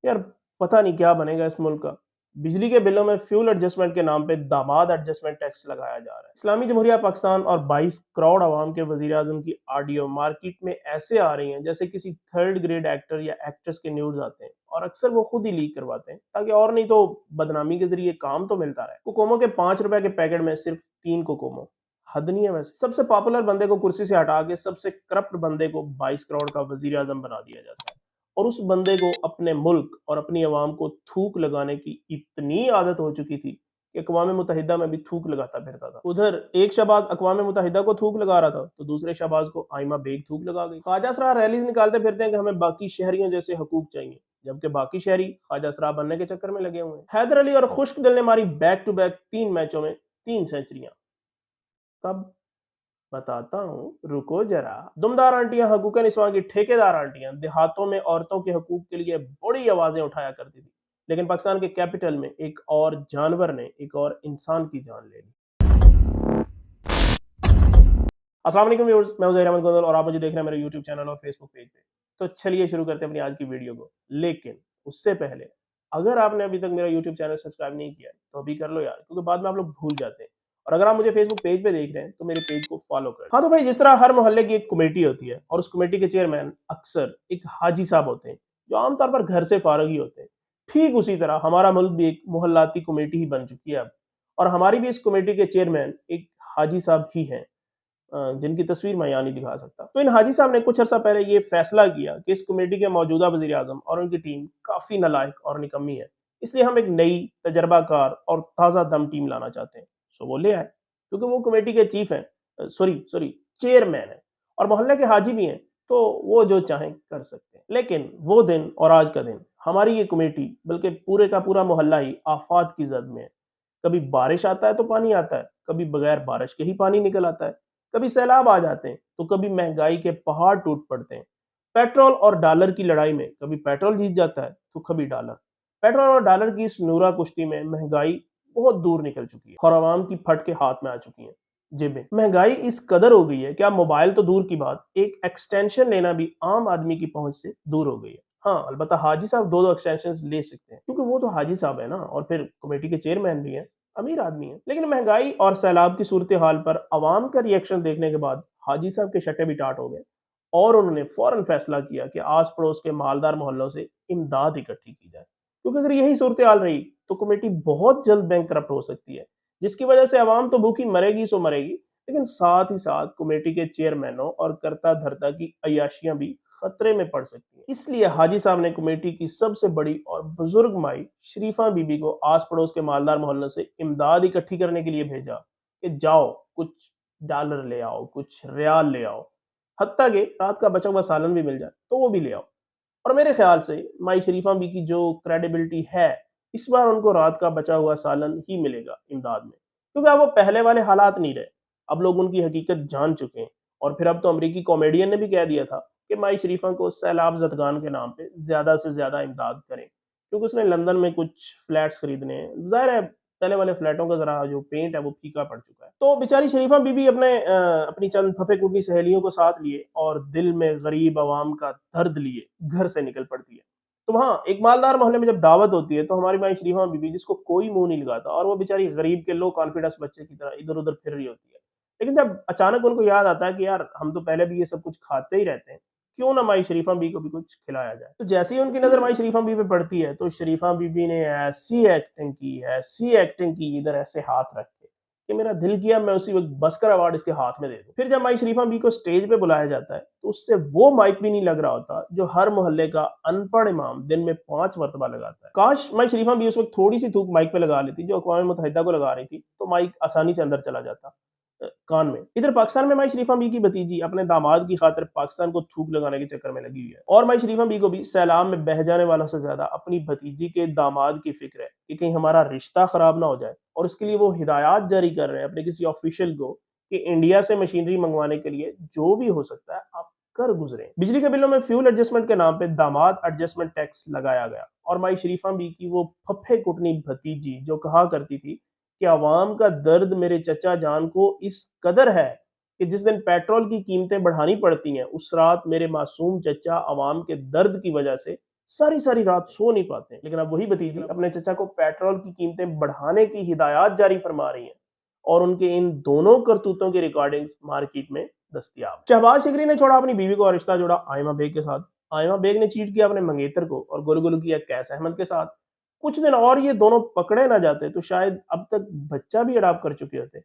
यार पता नहीं क्या बनेगा इस मुल्क का। बिजली के बिलों में फ्यूल एडजस्टमेंट के नाम पे दामाद एडजस्टमेंट टैक्स लगाया जा रहा है। इस्लामी जमहूरिया पाकिस्तान और 22 करोड़ आवाम के वजीर आजम की ऑडियो मार्केट में ऐसे आ रही हैं जैसे किसी थर्ड ग्रेड एक्टर या एक्ट्रेस के न्यूज आते हैं, और अक्सर वो खुद ही लीक करवाते हैं ताकि और नहीं तो बदनामी के जरिए काम तो मिलता रहे। कोकोमो के 5 रुपए के पैकेट में सिर्फ 3 कोकोमो। हद नहीं है वैसे। सबसे पॉपुलर बंदे को कुर्सी से हटा के सबसे करप्ट बंदे को 22 करोड़ का वजीर आजम बना दिया जाता है, और उस बंदे को अपने मुल्क और अपनी आवाम को थूक लगाने की इतनी आदत हो चुकी थी कि अक़वाम मुत्तहिदा में भी थूक लगाता फिरता था। उधर एक शहबाज अक़वाम मुत्तहिदा को थूक लगा रहा था तो दूसरे शहबाज को आइमा बेग थूक लगा गई। ख्वाजा सरा रैलीज निकालते फिरते हैं कि हमें बाकी शहरियों जैसे हकूक चाहिए, जबकि बाकी शहरी ख्वाजा सरा बनने के चक्कर में लगे हुए हैं। हैदर अली और खुश्क दिल ने मारी बैक टू बैक 3 मैचों में 3 सेंचुरियां। कब? बताता हूँ, रुको जरा। दुमदार आंटियां हकूक़ निस्वां की ठेकेदार आंटियां देहातों में औरतों के हकूक के लिए बड़ी आवाजें उठाया करती थी, लेकिन पाकिस्तान के कैपिटल में एक और जानवर ने एक और इंसान की जान ले ली। अस्सलाम वालेकुम व्यूअर्स, मैं हूं ज़हीर अहमद गोंदल और आप मुझे देख रहे हैं मेरे यूट्यूब चैनल और फेसबुक पेज पे। तो चलिए शुरू करते हैं अपनी आज की वीडियो को। लेकिन उससे पहले अगर आपने अभी तक मेरा यूट्यूब चैनल सब्सक्राइब नहीं किया है तो अभी कर लो यार, क्योंकि बाद में आप लोग भूल जाते हैं। और अगर आप मुझे फेसबुक पेज पे देख रहे हैं तो मेरे पेज को फॉलो करें। हाँ तो भाई, जिस तरह हर मोहल्ले की एक कमेटी होती है और उस कमेटी के चेयरमैन अक्सर एक हाजी साहब होते हैं जो आमतौर पर घर से फारग ही होते हैं, ठीक उसी तरह हमारा मुल्क भी एक मोहल्लाती कमेटी ही बन चुकी है अब। और हमारी भी इस कमेटी के चेयरमैन एक हाजी साहब ही हैं, जिनकी तस्वीर मैं यहाँ नहीं दिखा सकता। तो इन हाजी साहब ने कुछ अर्सा पहले ये फैसला किया कि इस कमेटी के मौजूदा वज़ीर आज़म और उनकी टीम काफ़ी नालायक और निकम्मी है, इसलिए हम एक नई तजर्बाकार और ताज़ा दम टीम लाना चाहते हैं। सो वो ले आए, क्योंकि वो कमेटी के चीफ हैं, सॉरी चेयरमैन हैं, और मोहल्ले के हाजी भी हैं, तो वो जो चाहें कर सकते हैं। लेकिन वो दिन और आज का दिन हमारी ये कमेटी बल्कि पूरे का पूरा मोहल्ला ही आफात की जद में है। कभी बारिश आता है तो पानी आता है, कभी बगैर बारिश के ही पानी निकल आता है, कभी सैलाब आ जाते हैं तो कभी महंगाई के पहाड़ टूट पड़ते हैं। पेट्रोल और डॉलर की लड़ाई में कभी पेट्रोल जीत जाता है तो कभी डॉलर। पेट्रोल और डॉलर की इस नूरा कुश्ती में महंगाई बहुत दूर निकल चुकी है और आवाम की फट के हाथ में आ चुकी है जेबें। महंगाई इस कदर हो गई है कि अब मोबाइल तो दूर की बात, एक एक्सटेंशन लेना भी आम आदमी की पहुंच से दूर हो गई है। हाँ, अलबत्ता हाजी साहब दो दो एक्सटेंशन ले सकते हैं, क्योंकि वो तो हाजी साहब है ना, और फिर कमेटी के चेयरमैन भी हैं, अमीर आदमी है। लेकिन महंगाई और सैलाब की सूरत हाल पर अवाम का रिएक्शन देखने के बाद हाजी साहब के शटे भी टाट हो गए, और उन्होंने फौरन फैसला किया कि आस पड़ोस के मालदार मोहल्लों से इमदाद इकट्ठी की जाए, क्योंकि अगर यही सूरत हाल रही तो कमेटी बहुत जल्द बैंक करप्ट हो सकती है, जिसकी वजह से अवाम तो भूखी मरेगी सो मरेगी, लेकिन साथ ही साथ कमेटी के चेयरमैनों और करता धरता की अयाशियां भी खतरे में पड़ सकती हैं। इसलिए हाजी साहब ने कमेटी की सबसे बड़ी और बुजुर्ग माई शरीफा बीबी को आस पड़ोस के मालदार मोहल्लों से इमदाद इकट्ठी करने के लिए भेजा कि जाओ कुछ डॉलर ले आओ, कुछ रियाल ले आओ, हत्ता कि रात का बचा हुआ सालन भी मिल जाए तो वो भी ले आओ। और मेरे ख्याल से माई शरीफा बी की जो क्रेडिबिलिटी है, इस बार उनको रात का बचा हुआ सालन ही मिलेगा इमदाद में, क्योंकि अब वो पहले वाले हालात नहीं रहे। अब लोग उनकी हकीकत जान चुके हैं, और फिर अब तो अमरीकी कॉमेडियन ने भी कह दिया था कि माई शरीफा को सैलाब जदगान के नाम पे ज्यादा से ज्यादा इमदाद करें, क्योंकि उसने लंदन में कुछ फ्लैट्स खरीदने हैं। जाहिर है पहले वाले फ्लैटों का जरा जो पेंट है वो फीका पड़ चुका है। तो बेचारी शरीफा बीबी अपनी चंद फफे कुटी सहेलियों को साथ लिए और दिल में गरीब आवाम का दर्द लिए घर से निकल पड़ती है। तो वहाँ एक मालदार मोहल्ले में जब दावत होती है तो हमारी माई शरीफा बीबी, जिसको कोई मुंह नहीं लगाता, और वो बेचारी गरीब के लो कॉन्फिडेंस बच्चे की तरह इधर उधर फिर रही होती है, लेकिन जब अचानक उनको याद आता है कि यार हम तो पहले भी ये सब कुछ खाते ही रहते हैं, क्यों ना माई शरीफा बीबी को भी कुछ खिलाया जाए। तो जैसे ही उनकी नजर माई शरीफा बीबी पे पड़ती है तो शरीफा बीबी ने ऐसी एक्टिंग की इधर ऐसे हाथ रख के कि मेरा दिल किया मैं उसी वक्त बस्कर अवार्ड इसके हाथ में दे दूं। फिर जब माई शरीफा बी को स्टेज पे बुलाया जाता है तो उससे वो माइक भी नहीं लग रहा होता जो हर मोहल्ले का अनपढ़ इमाम दिन में 5 मरतबा लगाता है। काश माई शरीफा बी उस वक्त थोड़ी सी थूक माइक पे लगा लेती जो अक़वाम मुत्तहिदा को लगा रही थी, तो माइक आसानी से अंदर चला जाता कान में। इधर पाकिस्तान में माई शरीफा बी की भतीजी अपने दामाद की खातिर पाकिस्तान को थूक लगाने के चक्कर में लगी हुई है, और माई शरीफा बी को भी सैलाब में बह जाने वालों से ज्यादा अपनी भतीजी के दामाद की फिक्र है कि कहीं हमारा रिश्ता खराब ना हो जाए, और इसके लिए वो हिदायत जारी कर रहे हैं अपने किसी ऑफिशियल को कि इंडिया से मशीनरी मंगवाने के लिए जो भी हो सकता है आप कर गुजरे। बिजली के बिलों में फ्यूल एडजस्टमेंट के नाम पे दामाद एडजस्टमेंट टैक्स लगाया गया, और माई शरीफा बी की वो फफे कुटनी भतीजी जो कहा करती थी कि आवाम का दर्द मेरे चचा जान को इस कदर है कि जिस दिन पेट्रोल की कीमतें बढ़ानी पड़ती हैं उस रात मेरे मासूम चचा आवाम के दर्द की वजह से सारी सारी रात सो नहीं पाते हैं। लेकिन अब वही भतीजी अपने चचा को पेट्रोल की कीमतें बढ़ाने की हिदायत जारी फरमा रही हैं और उनके इन दोनों करतूतों की रिकॉर्डिंग्स मार्केट में दस्तयाब। शहबाज शिकरी ने छोड़ा अपनी बीवी को और रिश्ता जोड़ा आयमा बेग के साथ। आयमा बेग ने चीट किया अपने मंगेतर को और गुल गुल किया कैस अहमद के साथ। कुछ दिन और ये दोनों पकड़े ना जाते तो शायद अब तक बच्चा भी अडॉप्ट कर चुके होते,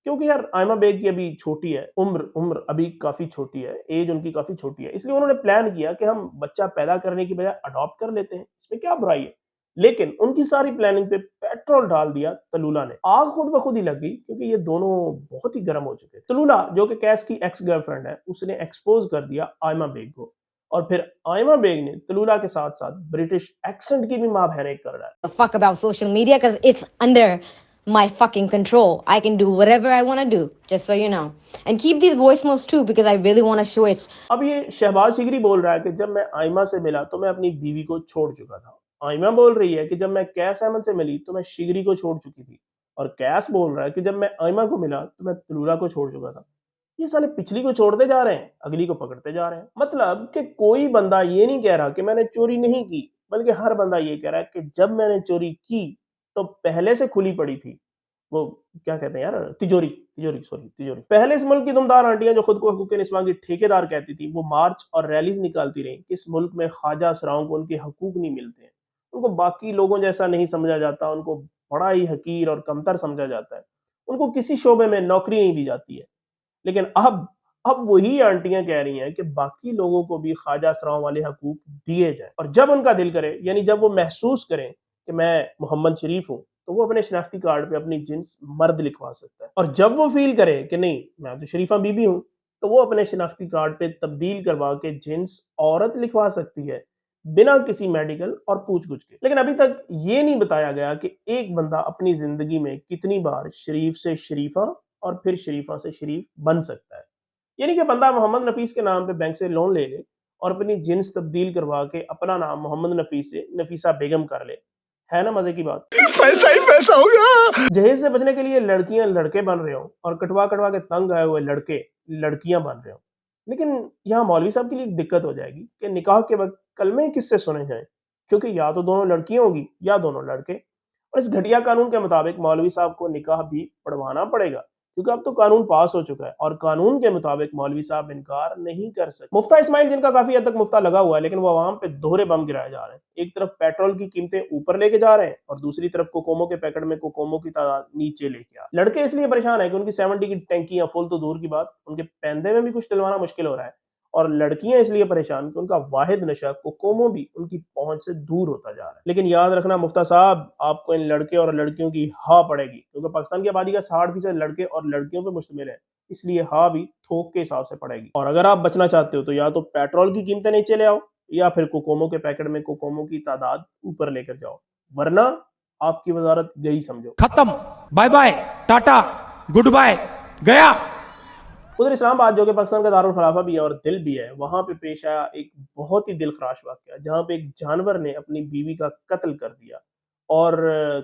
क्योंकि यार आयमा बेग की अभी छोटी है, उम्र उम्र अभी काफी छोटी है, एज उनकी काफी छोटी है, इसलिए उन्होंने प्लान किया कि हम बच्चा पैदा करने की बजाय अडॉप्ट कर लेते हैं, इसमें क्या बुराई है। लेकिन उनकी सारी प्लानिंग पे पेट्रोल डाल दिया तलूला ने। आग खुद ब खुद ही लग गई क्योंकि ये दोनों बहुत ही गर्म हो चुके। तलूला जो कि कैस की एक्स गर्लफ्रेंड है, उसने एक्सपोज कर दिया आयमा बेग को और फिर आयमा बेग ने तलूला के साथ साथ ब्रिटिश एक्सेंट की भी मां बहन एक कर डाली। fuck about social media because it's under my fucking control. I can do whatever I want to do, just so you know. And keep these voice notes too because I really want to show it. अब ये शहबाज शिकरी बोल रहा है कि जब मैं आयमा से मिला तो मैं अपनी बीवी को छोड़ चुका था। आयमा बोल रही है कि जब मैं कैस अहमद से मिली तो मैं शिगरी को छोड़ चुकी थी। और कैस बोल रहा है कि जब मैं आयमा को मिला तो मैं तलूला को छोड़ चुका था। ये साले पिछली को छोड़ते जा रहे हैं, अगली को पकड़ते जा रहे हैं। मतलब कि कोई बंदा ये नहीं कह रहा कि मैंने चोरी नहीं की, बल्कि हर बंदा ये कह रहा है कि जब मैंने चोरी की तो पहले से खुली पड़ी थी वो, क्या कहते हैं यार, तिजोरी, तिजोरी। पहले इस मुल्क की दुमदार आंटियां जो खुद को हकूक़ निस्वां की ठेकेदार कहती थी, वो मार्च और रैलीज निकालती रही कि इस मुल्क में ख्वाजा असराओं को उनके हकूक नहीं मिलते हैं, उनको बाकी लोगों जैसा नहीं समझा जाता, उनको बड़ा ही हकीर और कमतर समझा जाता है, उनको किसी शोबे में नौकरी नहीं दी जाती है। लेकिन अब वही आंटियां कह रही हैं कि बाकी लोगों को भी ख्वाजा असराओं वाले हकूक दिए जाएं, और जब उनका दिल करे, यानी जब वो महसूस करें कि मैं मोहम्मद शरीफ हूं, तो वो अपने शनाख्ती कार्ड पे अपनी जिन्स मर्द लिखवा सकता है। और जब वो फील करे कि नहीं मैं तो शरीफा बीबी हूं, तो वो अपने शनाख्ती कार्ड पे तब्दील करवा के जिन्स औरत लिखवा सकती है, बिना किसी मेडिकल और पूछ-गुछ के। लेकिन अभी तक ये नहीं बताया गया कि एक बंदा अपनी जिंदगी में कितनी बार शरीफ से शरीफा और फिर शरीफा से शरीफ बन सकता है। यानी कि बंदा मोहम्मद नफीस के नाम पे बैंक से लोन ले ले और अपनी जिन्स तब्दील करवा के अपना नाम मोहम्मद नफीस से नफीसा बेगम कर ले। है ना मजे की बात? पैसा ही पैसा होगा। जहेज से बचने के लिए लड़कियां लड़के बन रहे हो और कटवा कटवा के तंग आए हुए लड़के लड़कियां बन रहे हो। लेकिन यहाँ मौलवी साहब के लिए एक दिक्कत हो जाएगी कि निकाह के वक्त कलमे किससे सुने जाएं, क्योंकि या तो दोनों लड़कियां होगी या दोनों लड़के। और इस घटिया कानून के मुताबिक मौलवी साहब को निकाह भी पढ़वाना पड़ेगा, क्योंकि अब तो कानून पास हो चुका है और कानून के मुताबिक मौलवी साहब इनकार नहीं कर सकते। मुफ्ता इस्माइल, जिनका काफी हद तक मुफ्ता लगा हुआ है, लेकिन वो आवाम पे दोहरे बम गिराए जा रहे हैं। एक तरफ पेट्रोल की कीमतें ऊपर लेके जा रहे हैं और दूसरी तरफ कोकोमो के पैकेट में कोकोमो की तादाद नीचे लेके आ। लड़के इसलिए परेशान है कि उनकी 70 की टैंकियां फुल तो दूर की बात, उनके पैंदे में भी कुछ डलवाना मुश्किल हो रहा है। और लड़कियां इसलिए परेशान कि उनका वाहिद नशा कोकोमो भी उनकी पहुंच से दूर होता जा रहा है। लेकिन याद रखना मुफ्ता साहब, आपको इन लड़के और लड़कियों की हा पड़ेगी, क्योंकि पाकिस्तान की आबादी का 60% लड़के और लड़कियों पर मुश्तमिल है, इसलिए हा भी थोक के हिसाब से पड़ेगी। और अगर आप बचना चाहते हो तो या तो पेट्रोल की कीमतें नीचे ले आओ या फिर कोकोमो के पैकेट में कोकोमो की तादाद ऊपर लेकर जाओ, वरना आपकी वजारत गई समझो। खत्म, bye bye, tata, goodbye, गया। उधर इस्लामाबाद, जो कि पाकिस्तान का दारुल खिलाफा भी है और दिल भी है, वहां पे पेश आया एक बहुत ही दिलखराश वाकया, जहां पे एक जानवर ने अपनी बीवी का कत्ल कर दिया और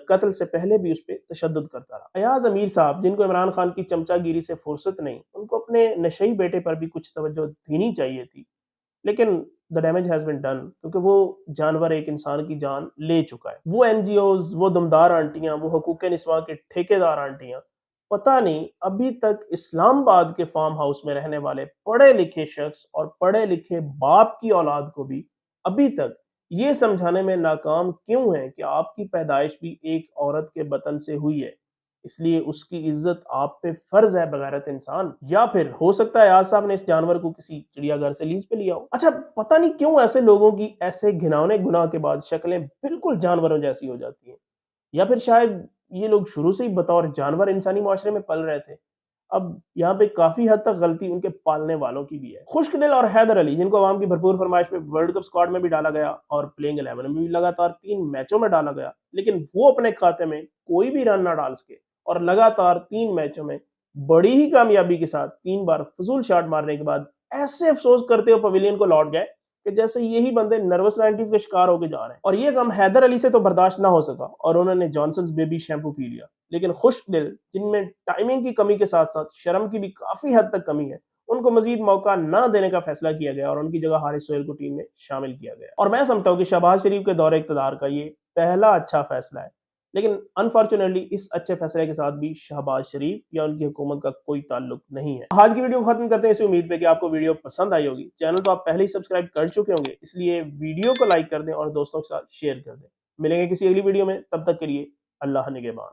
कत्ल से पहले भी उस पर तशद्दुद करता रहा। अयाज अमीर साहब, जिनको इमरान खान की चमचागिरी से फुर्सत नहीं, उनको अपने नशई बेटे पर भी कुछ तवज्जो देनी चाहिए थी, लेकिन the damage has been done, क्योंकि वो जानवर एक इंसान की जान ले चुका है। वो एनजीओज, वो दमदार आंटियां, वो हकूक़ निस्वां के ठेकेदार आंटियां, पता नहीं अभी तक इस्लामाबाद के फार्म हाउस में रहने वाले पढ़े लिखे शख्स और पढ़े लिखे बाप की औलाद को भी अभी तक ये समझाने में नाकाम क्यों है कि आपकी पैदाइश भी एक औरत के बतन से हुई है, इसलिए उसकी इज्जत आप पे फर्ज है बगैरत इंसान। या फिर हो सकता है आज साहब ने इस जानवर को किसी चिड़ियाघर से लीज पे लिया हो। अच्छा, पता नहीं क्यों ऐसे लोगों की ऐसे घिनौने गुनाह के बाद शक्लें बिल्कुल जानवरों जैसी हो जाती हैं, या फिर शायद ये लोग शुरू से ही बतौर जानवर इंसानी मुआशरे में पल रहे थे। अब यहाँ पे काफी हद तक गलती उनके पालने वालों की भी है। खुश्क दिल और हैदर अली, जिनको अवाम की भरपूर फरमाइश पे वर्ल्ड कप स्क्वाड में भी डाला गया और प्लेइंग 11 में भी लगातार 3 मैचों में डाला गया, लेकिन वो अपने खाते में कोई भी रन ना डाल सके और लगातार 3 मैचों में बड़ी ही कामयाबी के साथ 3 बार फजूल शॉट मारने के बाद ऐसे अफसोस करते हुए पवेलियन को लौट गए कि जैसे यही बंदे नर्वस 90s के शिकार होके जा रहे हैं। और ये गम हैदर अली से तो बर्दाश्त ना हो सका और उन्होंने जॉनसन्स बेबी शैम्पू पी लिया। लेकिन खुश्क दिल, जिनमें टाइमिंग की कमी के साथ साथ शर्म की भी काफी हद तक कमी है, उनको मजीद मौका न देने का फैसला किया गया और उनकी जगह हारिस सोहेल को टीम में शामिल किया गया। और मैं समझता हूँ कि शहबाज शरीफ के दौरे इक़्तिदार का ये पहला अच्छा फैसला है, लेकिन अनफॉर्चुनेटली इस अच्छे फैसले के साथ भी शहबाज शरीफ या उनकी हुकूमत का कोई ताल्लुक नहीं है। आज की वीडियो को खत्म करते हैं इसी उम्मीद पे कि आपको वीडियो पसंद आई होगी। चैनल तो आप पहले ही सब्सक्राइब कर चुके होंगे, इसलिए वीडियो को लाइक कर दें और दोस्तों के साथ शेयर कर दें। मिलेंगे किसी अगली वीडियो में, तब तक के लिए अल्लाह निगहबान।